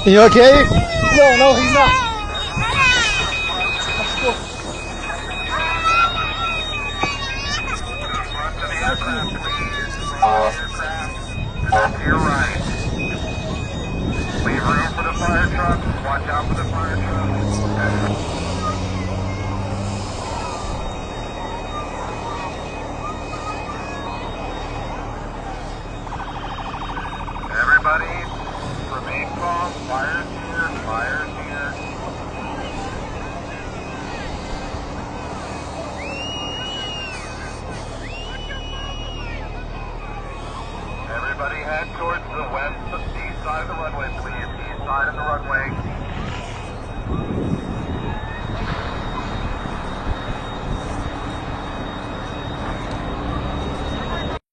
You okay? No, he's not. To your right. Leave room for the fire truck. Watch out for the fire truck. Everybody, remain calm. Fire's here. Fire's here. Everybody head towards the east side of the runway, please. East side of the runway.